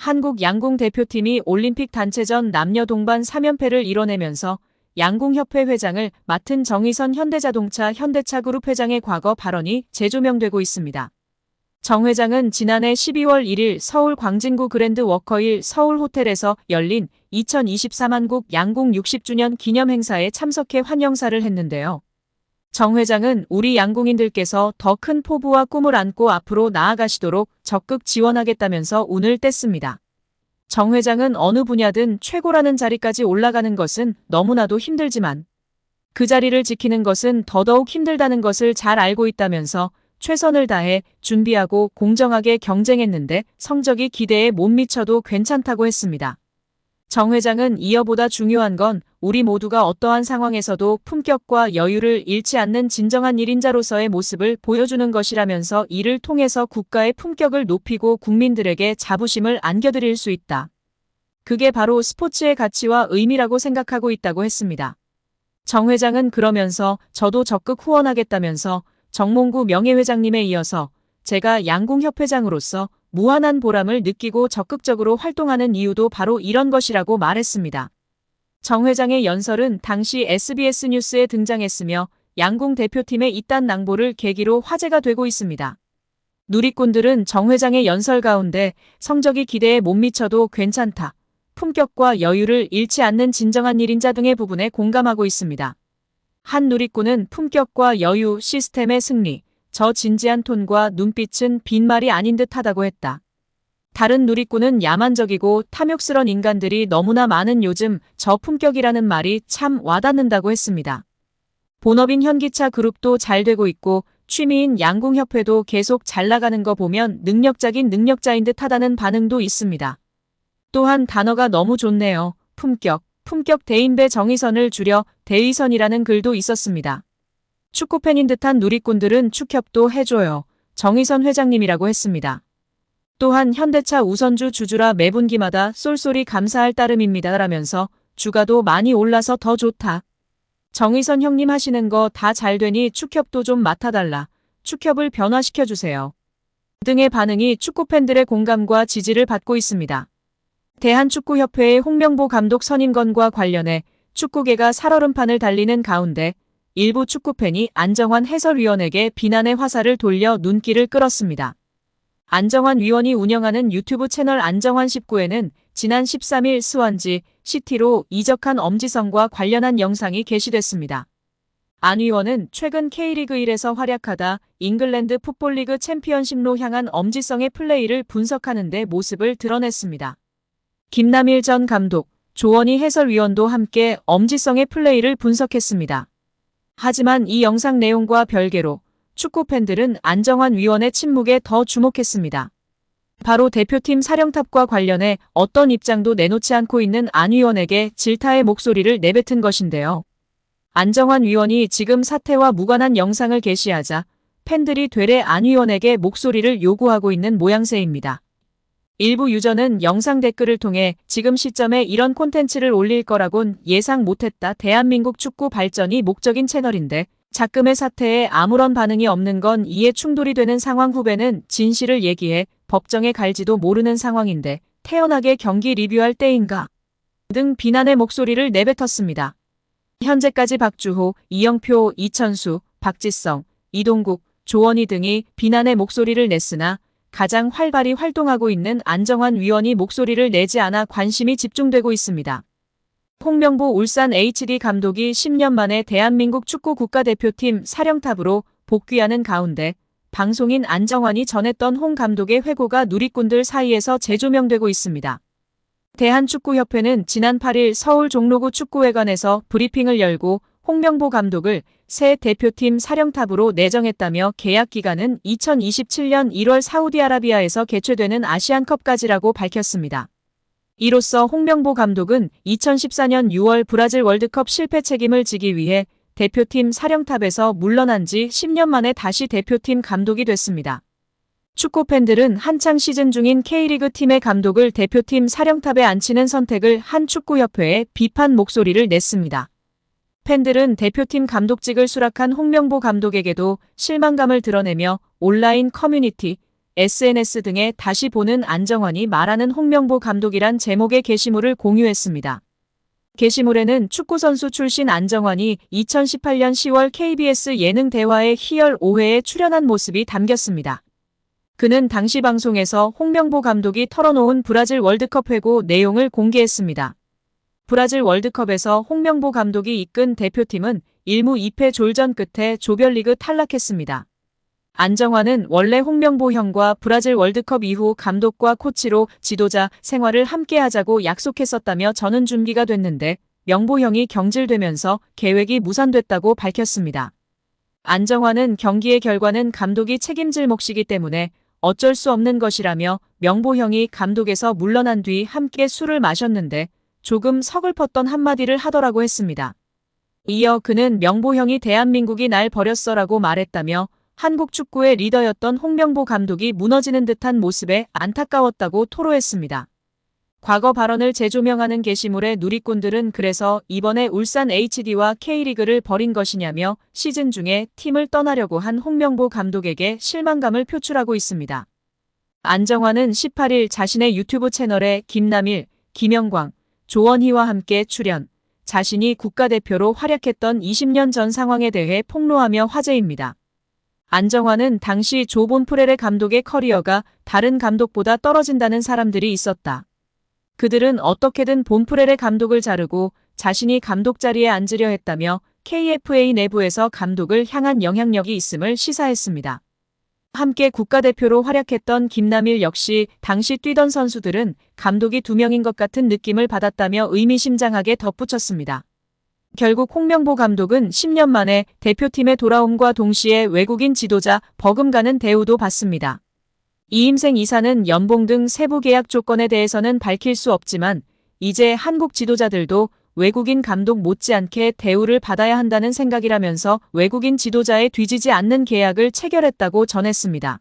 한국 양궁 대표팀이 올림픽 단체전 남녀 동반 3연패를 이뤄내면서 양궁협회 회장을 맡은 정의선 현대자동차 현대차그룹 회장의 과거 발언이 재조명되고 있습니다. 정 회장은 지난해 12월 1일 서울 광진구 그랜드 워커힐 서울호텔에서 열린 2024 한국 양궁 60주년 기념 행사에 참석해 환영사를 했는데요. 정 회장은 우리 양궁인들께서 더 큰 포부와 꿈을 안고 앞으로 나아가시도록 적극 지원하겠다면서 운을 뗐습니다. 정 회장은 어느 분야든 최고라는 자리까지 올라가는 것은 너무나도 힘들지만 그 자리를 지키는 것은 더더욱 힘들다는 것을 잘 알고 있다면서 최선을 다해 준비하고 공정하게 경쟁했는데 성적이 기대에 못 미쳐도 괜찮다고 했습니다. 정 회장은 이어보다 중요한 건 우리 모두가 어떠한 상황에서도 품격과 여유를 잃지 않는 진정한 1인자로서의 모습을 보여주는 것이라면서 이를 통해서 국가의 품격을 높이고 국민들에게 자부심을 안겨드릴 수 있다. 그게 바로 스포츠의 가치와 의미라고 생각하고 있다고 했습니다. 정 회장은 그러면서 저도 적극 후원하겠다면서 정몽구 명예회장님에 이어서 제가 양궁협회장으로서 무한한 보람을 느끼고 적극적으로 활동하는 이유도 바로 이런 것이라고 말했습니다. 정 회장의 연설은 당시 SBS 뉴스에 등장했으며 양궁 대표팀의 이딴 낭보를 계기로 화제가 되고 있습니다. 누리꾼들은 정 회장의 연설 가운데 성적이 기대에 못 미쳐도 괜찮다, 품격과 여유를 잃지 않는 진정한 1인자 등의 부분에 공감하고 있습니다. 한 누리꾼은 품격과 여유 시스템의 승리, 저 진지한 톤과 눈빛은 빈말이 아닌 듯하다고 했다. 다른 누리꾼은 야만적이고 탐욕스런 인간들이 너무나 많은 요즘 저 품격이라는 말이 참 와닿는다고 했습니다. 본업인 현기차 그룹도 잘 되고 있고 취미인 양궁협회도 계속 잘 나가는 거 보면 능력자긴 능력자인 듯하다는 반응도 있습니다. 또한 단어가 너무 좋네요. 품격 대인배 정의선을 줄여 대의선이라는 글도 있었습니다. 축구팬인 듯한 누리꾼들은 축협도 해줘요. 정의선 회장님이라고 했습니다. 또한 현대차 우선주 주주라 매분기마다 쏠쏠히 감사할 따름입니다 라면서 주가도 많이 올라서 더 좋다. 정의선 형님 하시는 거 다 잘 되니 축협도 좀 맡아달라. 축협을 변화시켜주세요. 등의 반응이 축구팬들의 공감과 지지를 받고 있습니다. 대한축구협회의 홍명보 감독 선임건과 관련해 축구계가 살얼음판을 달리는 가운데 일부 축구팬이 안정환 해설위원에게 비난의 화살을 돌려 눈길을 끌었습니다. 안정환 위원이 운영하는 유튜브 채널 안정환 19에는 지난 13일 스완지 시티로 이적한 엄지성과 관련한 영상이 게시됐습니다. 안 위원은 최근 K리그 1에서 활약하다 잉글랜드 풋볼리그 챔피언십로 향한 엄지성의 플레이를 분석하는 데 모습을 드러냈습니다. 김남일 전 감독, 조원희 해설위원도 함께 엄지성의 플레이를 분석했습니다. 하지만 이 영상 내용과 별개로 축구팬들은 안정환 위원의 침묵에 더 주목했습니다. 바로 대표팀 사령탑과 관련해 어떤 입장도 내놓지 않고 있는 안 위원에게 질타의 목소리를 내뱉은 것인데요. 안정환 위원이 지금 사태와 무관한 영상을 게시하자 팬들이 되레 안 위원에게 목소리를 요구하고 있는 모양새입니다. 일부 유저는 영상 댓글을 통해 지금 시점에 이런 콘텐츠를 올릴 거라곤 예상 못했다. 대한민국 축구 발전이 목적인 채널인데 작금의 사태에 아무런 반응이 없는 건 이해 충돌이 되는 상황. 후배는 진실을 얘기해 법정에 갈지도 모르는 상황인데 태연하게 경기 리뷰할 때인가 등 비난의 목소리를 내뱉었습니다. 현재까지 박주호, 이영표, 이천수, 박지성, 이동국, 조원희 등이 비난의 목소리를 냈으나 가장 활발히 활동하고 있는 안정환 위원이 목소리를 내지 않아 관심이 집중되고 있습니다. 홍명보 울산 HD 감독이 10년 만에 대한민국 축구 국가대표팀 사령탑으로 복귀하는 가운데 방송인 안정환이 전했던 홍 감독의 회고가 누리꾼들 사이에서 재조명되고 있습니다. 대한축구협회는 지난 8일 서울 종로구 축구회관에서 브리핑을 열고 홍명보 감독을 새 대표팀 사령탑으로 내정했다며 계약 기간은 2027년 1월 사우디아라비아에서 개최되는 아시안컵까지라고 밝혔습니다. 이로써 홍명보 감독은 2014년 6월 브라질 월드컵 실패 책임을 지기 위해 대표팀 사령탑에서 물러난 지 10년 만에 다시 대표팀 감독이 됐습니다. 축구팬들은 한창 시즌 중인 K리그 팀의 감독을 대표팀 사령탑에 앉히는 선택을 한 축구협회에 비판 목소리를 냈습니다. 팬들은 대표팀 감독직을 수락한 홍명보 감독에게도 실망감을 드러내며 온라인 커뮤니티 SNS 등에 다시 보는 안정환이 말하는 홍명보 감독이란 제목의 게시물을 공유했습니다. 게시물에는 축구선수 출신 안정환이 2018년 10월 KBS 예능 대화의 희열 5회에 출연한 모습이 담겼습니다. 그는 당시 방송에서 홍명보 감독이 털어놓은 브라질 월드컵 회고 내용을 공개했습니다. 브라질 월드컵에서 홍명보 감독이 이끈 대표팀은 1무 2패 졸전 끝에 조별리그 탈락했습니다. 안정환은 원래 홍명보 형과 브라질 월드컵 이후 감독과 코치로 지도자 생활을 함께 하자고 약속했었다며 저는 준비가 됐는데 명보 형이 경질되면서 계획이 무산됐다고 밝혔습니다. 안정환은 경기의 결과는 감독이 책임질 몫이기 때문에 어쩔 수 없는 것이라며 명보 형이 감독에서 물러난 뒤 함께 술을 마셨는데 조금 서글펐던 한마디를 하더라고 했습니다. 이어 그는 명보 형이 대한민국이 날 버렸어라고 말했다며 한국 축구의 리더였던 홍명보 감독이 무너지는 듯한 모습에 안타까웠다고 토로했습니다. 과거 발언을 재조명하는 게시물에 누리꾼들은 그래서 이번에 울산 HD와 K리그를 버린 것이냐며 시즌 중에 팀을 떠나려고 한 홍명보 감독에게 실망감을 표출하고 있습니다. 안정환은 18일 자신의 유튜브 채널에 김남일, 김영광, 조원희와 함께 출연, 자신이 국가대표로 활약했던 20년 전 상황에 대해 폭로하며 화제입니다. 안정환은 당시 조 본프레레 감독의 커리어가 다른 감독보다 떨어진다는 사람들이 있었다. 그들은 어떻게든 본프레레 감독을 자르고 자신이 감독 자리에 앉으려 했다며 KFA 내부에서 감독을 향한 영향력이 있음을 시사했습니다. 함께 국가대표로 활약했던 김남일 역시 당시 뛰던 선수들은 감독이 2명인 것 같은 느낌을 받았다며 의미심장하게 덧붙였습니다. 결국 홍명보 감독은 10년 만에 대표팀에 돌아옴과 동시에 외국인 지도자 버금가는 대우도 받습니다. 이임생 이사는 연봉 등 세부 계약 조건에 대해서는 밝힐 수 없지만 이제 한국 지도자들도 외국인 감독 못지않게 대우를 받아야 한다는 생각이라면서 외국인 지도자에 뒤지지 않는 계약을 체결했다고 전했습니다.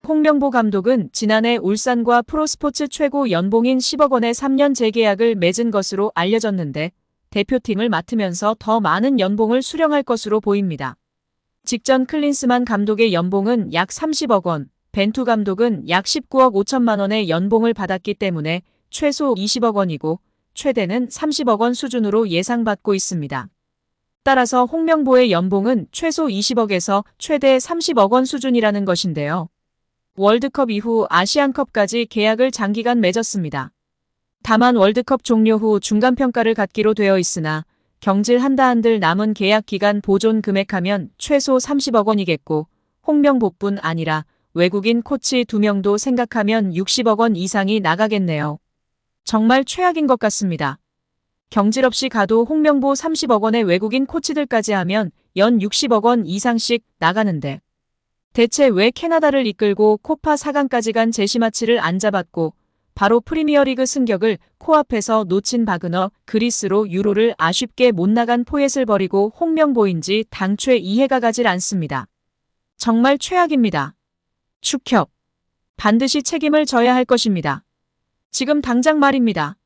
홍명보 감독은 지난해 울산과 프로스포츠 최고 연봉인 10억 원의 3년 재계약을 맺은 것으로 알려졌는데 대표팀을 맡으면서 더 많은 연봉을 수령할 것으로 보입니다. 직전 클린스만 감독의 연봉은 약 30억 원, 벤투 감독은 약 19억 5천만 원의 연봉을 받았기 때문에 최소 20억 원이고 최대는 30억 원 수준으로 예상받고 있습니다. 따라서 홍명보의 연봉은 최소 20억에서 최대 30억 원 수준이라는 것인데요. 월드컵 이후 아시안컵까지 계약을 장기간 맺었습니다. 다만 월드컵 종료 후 중간평가를 갖기로 되어 있으나 경질한다 한들 남은 계약 기간 보존 금액하면 최소 30억 원이겠고 홍명보뿐 아니라 외국인 코치 2명도 생각하면 60억 원 이상이 나가겠네요. 정말 최악인 것 같습니다. 경질 없이 가도 홍명보 30억 원의 외국인 코치들까지 하면 연 60억 원 이상씩 나가는데 대체 왜 캐나다를 이끌고 코파 4강까지 간 제시마치를 안 잡았고 바로 프리미어리그 승격을 코앞에서 놓친 바그너 그리스로 유로를 아쉽게 못 나간 포엣을 버리고 홍명보인지 당최 이해가 가질 않습니다. 정말 최악입니다. 축협. 반드시 책임을 져야 할 것입니다. 지금 당장 말입니다.